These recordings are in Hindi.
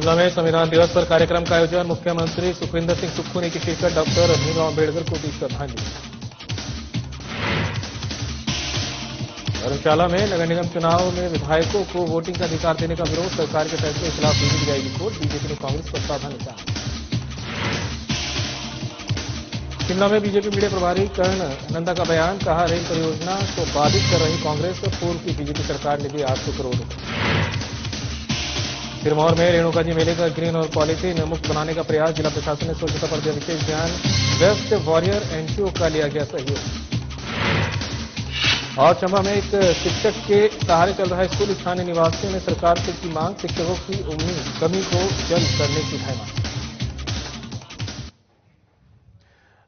शिमला में संविधान दिवस पर कार्यक्रम का आयोजन, मुख्यमंत्री सुखविंदर सिंह सुक्खू ने की शिरकत, डॉक्टर भीमराव अम्बेडकर को दी श्रद्धांजलि। धर्मशाला में नगर निगम चुनाव में विधायकों को वोटिंग का अधिकार देने का विरोध, सरकार के फैसले के खिलाफ भेजी जाएगी कोर्ट, बीजेपी ने कांग्रेस पर साधा निशाना। शिमला में बीजेपी मीडिया प्रभारी कर्ण नंदा का बयान, कहा रेल परियोजना को बाधित कर रही कांग्रेस, पूर्व की बीजेपी सरकार ने दिए 800 करोड़ रुपए। सिरमौर में रेणुका जी मेले का ग्रीन और पॉलीथीन मुक्त बनाने का प्रयास, जिला प्रशासन ने स्वच्छता पर दिया विशेष ध्यान, वेस्ट वॉरियर एनजीओ का लिया गया सहयोग। और चंबा में एक शिक्षक के सहारे चल रहा स्कूल, स्थानीय निवासियों ने सरकार से की मांग, शिक्षकों की उम्मीद कमी को जल्द करने की है मांग।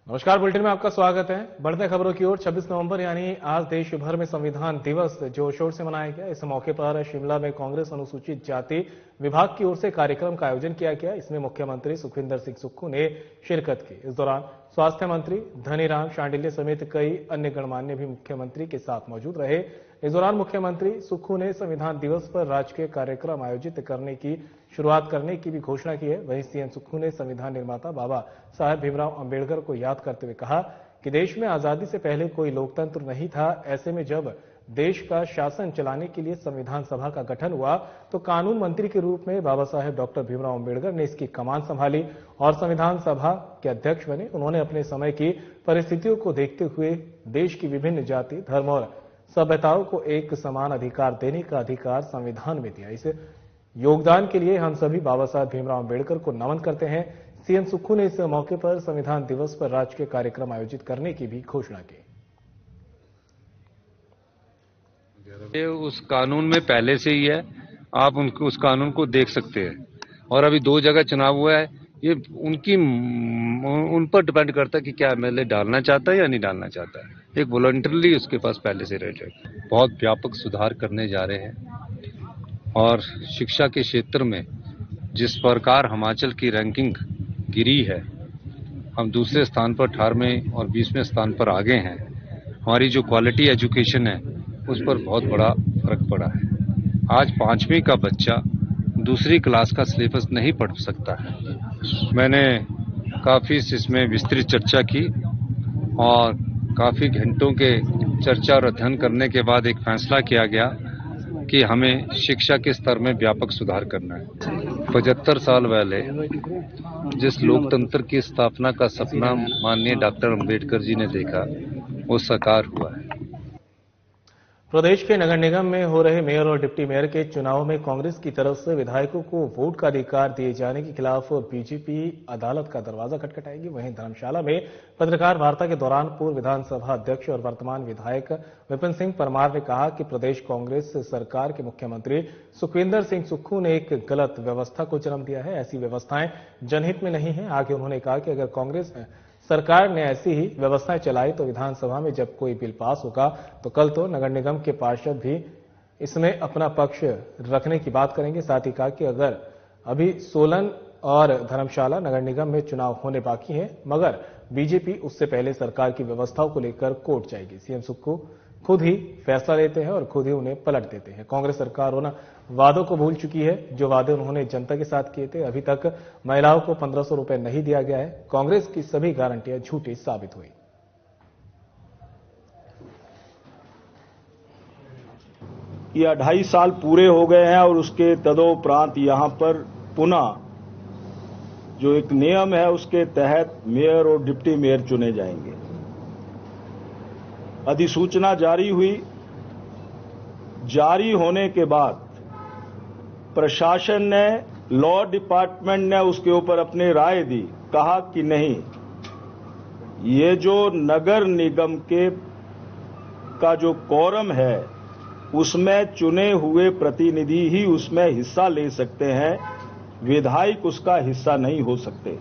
नमस्कार, बुलेटिन में आपका स्वागत है। बढ़ते खबरों की ओर। 26 नवंबर यानी आज देश भर में संविधान दिवस जोर शोर से मनाया गया। इस मौके पर शिमला में कांग्रेस अनुसूचित जाति विभाग की ओर से कार्यक्रम का आयोजन किया गया। इसमें मुख्यमंत्री सुखविंदर सिंह सुक्खू ने शिरकत की। इस दौरान स्वास्थ्य मंत्री धनीराम शांडिल्य समेत कई अन्य गणमान्य भी मुख्यमंत्री के साथ मौजूद रहे। इस दौरान मुख्यमंत्री सुक्खू ने संविधान दिवस पर राजकीय कार्यक्रम आयोजित करने की शुरुआत करने की भी घोषणा की है। वहीं सीएम सुक्खू ने संविधान निर्माता बाबा साहेब भीमराव अम्बेडकर को याद करते हुए कहा कि देश में आजादी से पहले कोई लोकतंत्र नहीं था। ऐसे में जब देश का शासन चलाने के लिए संविधान सभा का गठन हुआ तो कानून मंत्री के रूप में बाबा साहेब डॉक्टर भीमराव अम्बेडकर ने इसकी कमान संभाली और संविधान सभा के अध्यक्ष बने। उन्होंने अपने समय की परिस्थितियों को देखते हुए देश की विभिन्न जाति, धर्म और सभ्यताओं को एक समान अधिकार देने का अधिकार संविधान में दिया। इस योगदान के लिए हम सभी बाबा साहेब भीमराव अम्बेडकर को नमन करते हैं। सीएम सुक्खू ने इस मौके पर संविधान दिवस पर राजकीय कार्यक्रम आयोजित करने की भी घोषणा की। ये उस कानून में पहले से ही है, आप उनको उस कानून को देख सकते हैं। और अभी 2 जगह चुनाव हुआ है, ये उन पर डिपेंड करता है कि क्या एमएलए डालना चाहता है या नहीं डालना चाहता है। एक वॉलंटरली उसके पास पहले से रेट है। बहुत व्यापक सुधार करने जा रहे हैं और शिक्षा के क्षेत्र में जिस प्रकार हिमाचल की रैंकिंग गिरी है, हम दूसरे स्थान पर 18वें और 20वें स्थान पर आगे हैं। हमारी जो क्वालिटी एजुकेशन है उस पर बहुत बड़ा फर्क पड़ा है। आज 5वीं का बच्चा दूसरी क्लास का सिलेबस नहीं पढ़ सकता है। मैंने काफ़ी इसमें विस्तृत चर्चा की और काफ़ी घंटों के चर्चा और अध्ययन करने के बाद एक फैसला किया गया कि हमें शिक्षा के स्तर में व्यापक सुधार करना है। 75 साल पहले जिस लोकतंत्र की स्थापना का सपना माननीय डॉक्टर अंबेडकर जी ने देखा, वो साकार हुआ है। प्रदेश के नगर निगम में हो रहे मेयर और डिप्टी मेयर के चुनाव में कांग्रेस की तरफ से विधायकों को वोट का अधिकार दिए जाने के खिलाफ बीजेपी अदालत का दरवाजा खटखटाएगी। वहीं धर्मशाला में पत्रकार वार्ता के दौरान पूर्व विधानसभा अध्यक्ष और वर्तमान विधायक विपिन सिंह परमार ने कहा कि प्रदेश कांग्रेस सरकार के मुख्यमंत्री सुखविंदर सिंह सुक्खू ने एक गलत व्यवस्था को जन्म दिया है। ऐसी व्यवस्थाएं जनहित में नहीं है। आगे उन्होंने कहा कि अगर कांग्रेस सरकार ने ऐसी ही व्यवस्थाएं चलाई तो विधानसभा में जब कोई बिल पास होगा तो कल तो नगर निगम के पार्षद भी इसमें अपना पक्ष रखने की बात करेंगे। साथ ही कहा कि अगर अभी सोलन और धर्मशाला नगर निगम में चुनाव होने बाकी हैं, मगर बीजेपी उससे पहले सरकार की व्यवस्थाओं को लेकर कोर्ट जाएगी। सीएम सुक्खू खुद ही फैसला लेते हैं और खुद ही उन्हें पलट देते हैं। कांग्रेस सरकार उन वादों को भूल चुकी है जो वादे उन्होंने जनता के साथ किए थे। अभी तक महिलाओं को 1500 रुपए नहीं दिया गया है। कांग्रेस की सभी गारंटियां झूठी साबित हुई। ये 2.5 साल पूरे हो गए हैं और उसके तदोपरांत यहां पर पुनः जो एक नियम है उसके तहत मेयर और डिप्टी मेयर चुने जाएंगे। अधिसूचना जारी हुई। जारी होने के बाद प्रशासन ने, लॉ डिपार्टमेंट ने उसके ऊपर अपनी राय दी। कहा कि नहीं, ये जो नगर निगम का जो कोरम है उसमें चुने हुए प्रतिनिधि ही उसमें हिस्सा ले सकते हैं, विधायक उसका हिस्सा नहीं हो सकते।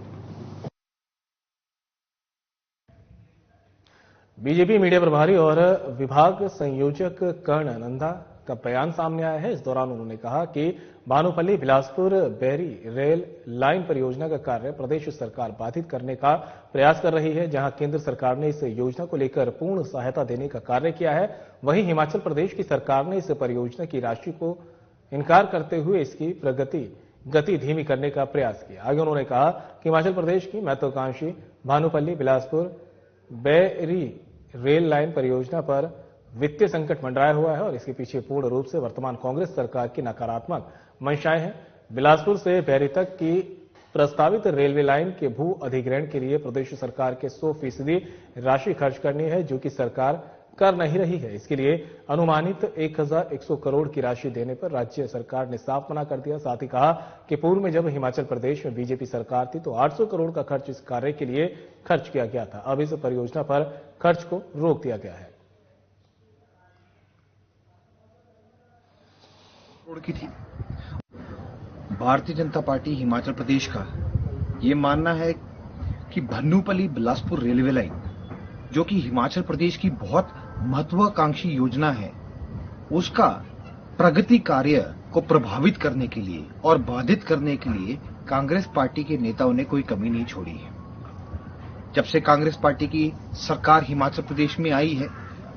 बीजेपी मीडिया प्रभारी और विभाग संयोजक कर्ण नंदा का बयान सामने आया है। इस दौरान उन्होंने कहा कि भानुपल्ली बिलासपुर बैरी रेल लाइन परियोजना का कार्य प्रदेश सरकार बाधित करने का प्रयास कर रही है। जहां केंद्र सरकार ने इस योजना को लेकर पूर्ण सहायता देने का कार्य किया है, वहीं हिमाचल प्रदेश की सरकार ने इस परियोजना की राशि को इनकार करते हुए इसकी प्रगति गति धीमी करने का प्रयास किया। आगे उन्होंने कहा कि हिमाचल प्रदेश की महत्वाकांक्षी भानुपल्ली बिलासपुर बैरी रेल लाइन परियोजना पर वित्तीय संकट मंडराया हुआ है और इसके पीछे पूर्ण रूप से वर्तमान कांग्रेस सरकार की नकारात्मक मंशाएं हैं। बिलासपुर से बैरी तक की प्रस्तावित रेलवे लाइन के भू अधिग्रहण के लिए प्रदेश सरकार के 100% राशि खर्च करनी है, जो कि सरकार कर नहीं रही है। इसके लिए अनुमानित 1100 करोड़ की राशि देने पर राज्य सरकार ने साफ मना कर दिया। साथ ही कहा कि पूर्व में जब हिमाचल प्रदेश में बीजेपी सरकार थी तो 800 करोड़ का खर्च इस कार्य के लिए खर्च किया गया था। अब इस परियोजना पर खर्च को रोक दिया गया है। की थी भारतीय जनता पार्टी हिमाचल प्रदेश का ये मानना है कि भानुपल्ली बिलासपुर रेलवे लाइन, जो कि हिमाचल प्रदेश की बहुत महत्वाकांक्षी योजना है, उसका प्रगति कार्य को प्रभावित करने के लिए और बाधित करने के लिए कांग्रेस पार्टी के नेताओं ने कोई कमी नहीं छोड़ी है। जब से कांग्रेस पार्टी की सरकार हिमाचल प्रदेश में आई है,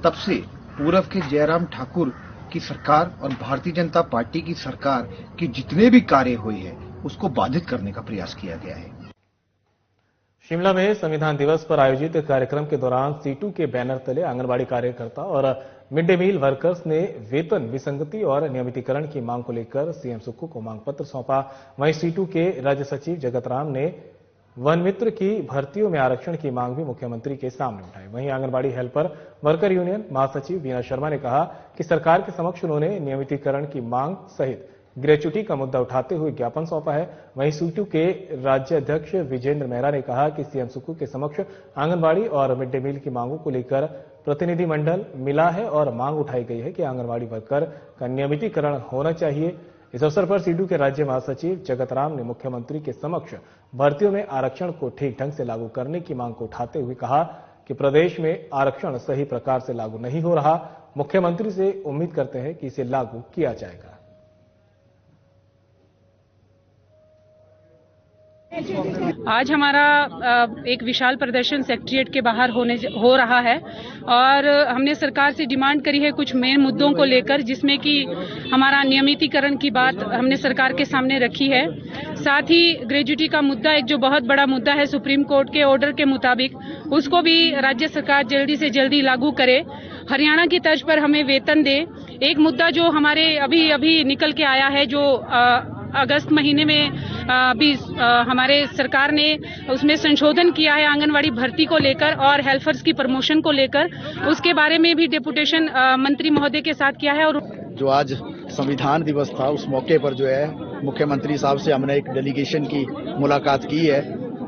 तब से पूर्व के जयराम ठाकुर की सरकार और भारतीय जनता पार्टी की सरकार के जितने भी कार्य हुए हैं, उसको बाधित करने का प्रयास किया गया है। शिमला में संविधान दिवस पर आयोजित कार्यक्रम के दौरान सीटू के बैनर तले आंगनबाड़ी कार्यकर्ता और मिड डे मील वर्कर्स ने वेतन विसंगति और नियमितीकरण की मांग को लेकर सीएम सुक्खू को मांग पत्र सौंपा। वहीं सीटू के राज्य सचिव जगत राम ने वन मित्र की भर्तियों में आरक्षण की मांग भी मुख्यमंत्री के सामने उठाई। वहीं आंगनबाड़ी हेल्पर वर्कर यूनियन महासचिव बीना शर्मा ने कहा कि सरकार के समक्ष उन्होंने नियमितीकरण की मांग सहित ग्रेच्युटी का मुद्दा उठाते हुए ज्ञापन सौंपा है। वहीं सीटू के राज्य अध्यक्ष विजेंद्र मेहरा ने कहा कि सीएम सुक्खू के समक्ष आंगनबाड़ी और मिड डे मील की मांगों को लेकर प्रतिनिधिमंडल मिला है और मांग उठाई गई है कि आंगनबाड़ी वर्कर का नियमितीकरण होना चाहिए। इस अवसर पर सीटू के राज्य महासचिव जगत राम ने मुख्यमंत्री के समक्ष भर्तियों में आरक्षण को ठीक ढंग से लागू करने की मांग को उठाते हुए कहा कि प्रदेश में आरक्षण सही प्रकार से लागू नहीं हो रहा। मुख्यमंत्री से उम्मीद करते हैं कि इसे लागू किया जाएगा। आज हमारा एक विशाल प्रदर्शन सेक्रेटेरिएट के बाहर हो रहा है और हमने सरकार से डिमांड करी है कुछ मेन मुद्दों को लेकर, जिसमें कि हमारा नियमितीकरण की बात हमने सरकार के सामने रखी है। साथ ही ग्रेच्युटी का मुद्दा, एक जो बहुत बड़ा मुद्दा है सुप्रीम कोर्ट के ऑर्डर के मुताबिक, उसको भी राज्य सरकार जल्दी से जल्दी लागू करे। हरियाणा की तर्ज पर हमें वेतन दे। एक मुद्दा जो हमारे अभी निकल के आया है, जो अगस्त महीने में भी हमारे सरकार ने उसमें संशोधन किया है आंगनवाड़ी भर्ती को लेकर और हेल्पर्स की प्रमोशन को लेकर, उसके बारे में भी डेपुटेशन मंत्री महोदय के साथ किया है। और जो आज संविधान दिवस था, उस मौके पर जो है मुख्यमंत्री साहब से हमने एक डेलीगेशन की मुलाकात की है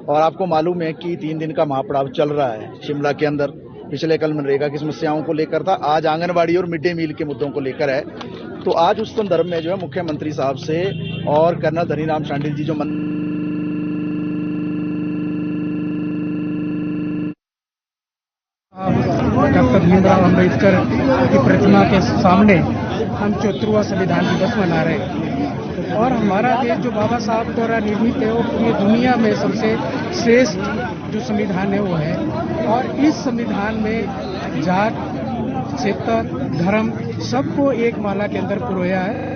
और आपको मालूम है कि 3 दिन का महापड़ाव चल रहा है शिमला के अंदर। पिछले कल मनरेगा की समस्याओं को लेकर था, आज आंगनबाड़ी और मिड डे मील के मुद्दों को लेकर है। तो आज उस संदर्भ में जो है मुख्यमंत्री साहब से और कर्नल धनीराम शांडिल जी जो डॉक्टर भीमराव अंबेडकर की प्रतिमा के सामने हम 74वां संविधान दिवस मना रहे हैं और हमारा देश जो बाबा साहब द्वारा निर्मित है वो पूरी दुनिया में सबसे श्रेष्ठ जो संविधान है वो है। और इस संविधान में जात, क्षेत्र, धर्म सबको एक माला के अंदर पिरोया है।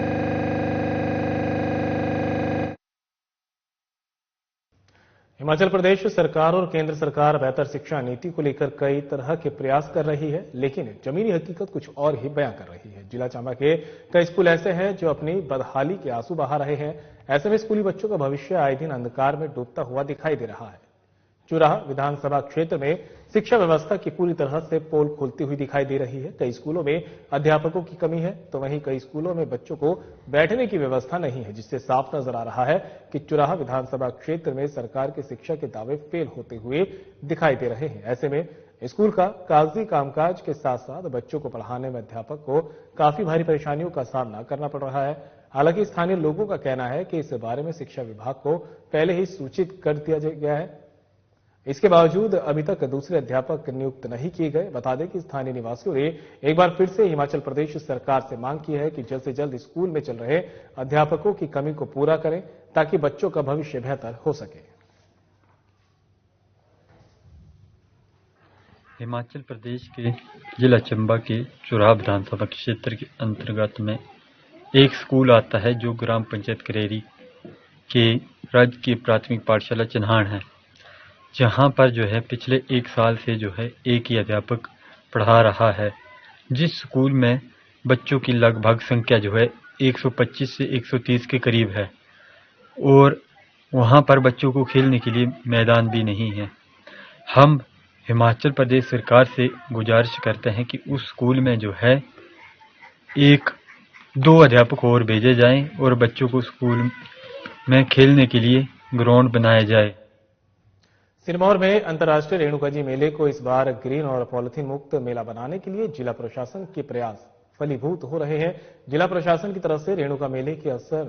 हिमाचल प्रदेश सरकार और केंद्र सरकार बेहतर शिक्षा नीति को लेकर कई तरह के प्रयास कर रही है, लेकिन जमीनी हकीकत कुछ और ही बयां कर रही है। जिला चंबा के कई स्कूल ऐसे हैं जो अपनी बदहाली के आंसू बहा रहे हैं। ऐसे में स्कूली बच्चों का भविष्य आए दिन अंधकार में डूबता हुआ दिखाई दे रहा है। चुराह विधानसभा क्षेत्र में शिक्षा व्यवस्था की पूरी तरह से पोल खुलती हुई दिखाई दे रही है। कई स्कूलों में अध्यापकों की कमी है, तो वहीं कई स्कूलों में बच्चों को बैठने की व्यवस्था नहीं है, जिससे साफ नजर आ रहा है कि चुराह विधानसभा क्षेत्र में सरकार के शिक्षा के दावे फेल होते हुए दिखाई दे रहे हैं। ऐसे में स्कूल का कागजी कामकाज के साथ साथ बच्चों को पढ़ाने में अध्यापक को काफी भारी परेशानियों का सामना करना पड़ रहा है। हालांकि स्थानीय लोगों का कहना है कि इस बारे में शिक्षा विभाग को पहले ही सूचित कर दिया गया है। इसके बावजूद अभी तक दूसरे अध्यापक नियुक्त नहीं किए गए। बता दें कि स्थानीय निवासियों ने एक बार फिर से हिमाचल प्रदेश सरकार से मांग की है कि जल्द से जल्द स्कूल में चल रहे अध्यापकों की कमी को पूरा करें ताकि बच्चों का भविष्य बेहतर हो सके। हिमाचल प्रदेश के जिला चंबा के चुराह विधानसभा क्षेत्र के अंतर्गत में एक स्कूल आता है जो ग्राम पंचायत करेरी के राजकीय प्राथमिक पाठशाला चिन्हाड़ है, जहां पर जो है पिछले 1 साल से जो है एक ही अध्यापक पढ़ा रहा है। जिस स्कूल में बच्चों की लगभग संख्या जो है 125 से 130 के करीब है और वहां पर बच्चों को खेलने के लिए मैदान भी नहीं है। हम हिमाचल प्रदेश सरकार से गुजारिश करते हैं कि उस स्कूल में जो है 1-2 अध्यापक और भेजे जाएं और बच्चों को स्कूल में खेलने के लिए ग्राउंड बनाया जाए। सिरमौर में अंतर्राष्ट्रीय रेणुका जी मेले को इस बार ग्रीन और पॉलिथीन मुक्त मेला बनाने के लिए जिला प्रशासन के प्रयास फलीभूत हो रहे हैं। जिला प्रशासन की तरफ से रेणुका मेले के अवसर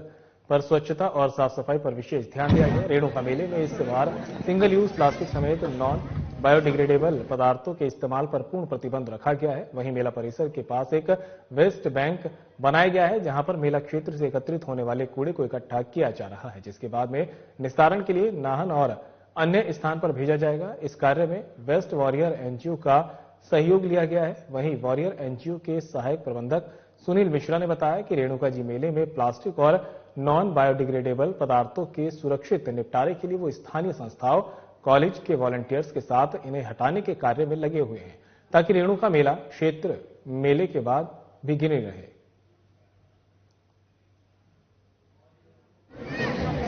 पर स्वच्छता और साफ सफाई पर विशेष ध्यान दिया गया। रेणुका मेले में इस बार सिंगल यूज प्लास्टिक समेत नॉन बायोडिग्रेडेबल पदार्थों के इस्तेमाल पर पूर्ण प्रतिबंध रखा गया है। वहीं मेला परिसर के पास एक वेस्ट बैंक बनाया गया है, जहां पर मेला क्षेत्र से एकत्रित होने वाले कूड़े को इकट्ठा किया जा रहा है, जिसके बाद में निस्तारण के लिए नाहन और अन्य स्थान पर भेजा जाएगा। इस कार्य में वेस्ट वॉरियर एनजीओ का सहयोग लिया गया है। वहीं वॉरियर एनजीओ के सहायक प्रबंधक सुनील मिश्रा ने बताया कि रेणुका जी मेले में प्लास्टिक और नॉन बायोडिग्रेडेबल पदार्थों के सुरक्षित निपटारे के लिए वो स्थानीय संस्थाओं, कॉलेज के वॉलंटियर्स के साथ इन्हें हटाने के कार्य में लगे हुए हैं, ताकि रेणुका मेला क्षेत्र मेले के बाद भी गिने रहे।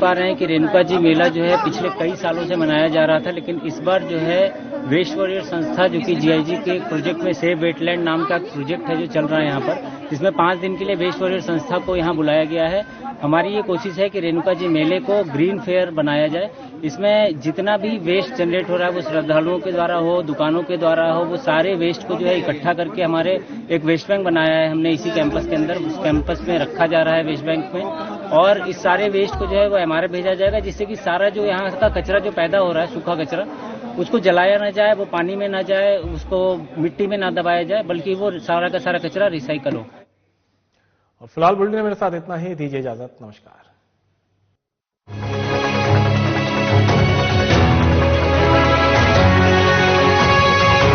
पा रहे हैं कि रेणुका जी मेला जो है पिछले कई सालों से मनाया जा रहा था, लेकिन इस बार जो है वेस्ट वॉरियर संस्था जो कि जीआईजी के प्रोजेक्ट में सेव वेटलैंड नाम का प्रोजेक्ट है जो चल रहा है यहाँ पर, जिसमें 5 दिन के लिए वेस्ट वॉरियर संस्था को यहाँ बुलाया गया है। हमारी ये कोशिश है कि रेणुका जी मेले को ग्रीन फेयर बनाया जाए। इसमें जितना भी वेस्ट जनरेट हो रहा है वो श्रद्धालुओं के द्वारा हो, दुकानों के द्वारा हो, वो सारे वेस्ट को जो है इकट्ठा करके हमारे एक वेस्ट बैंक बनाया है हमने इसी कैंपस के अंदर। उस कैंपस में रखा जा रहा है वेस्ट बैंक में, और इस सारे वेस्ट को जो है वो हमारे भेजा जाएगा, जिससे कि सारा जो यहाँ का कचरा जो पैदा हो रहा है, सूखा कचरा, उसको जलाया ना जाए, वो पानी में ना जाए, उसको मिट्टी में ना दबाया जाए, बल्कि वो सारा का सारा कचरा रिसाइकल हो। और फिलहाल बुलेटिन में मेरे साथ इतना ही। दीजिए इजाजत। नमस्कार।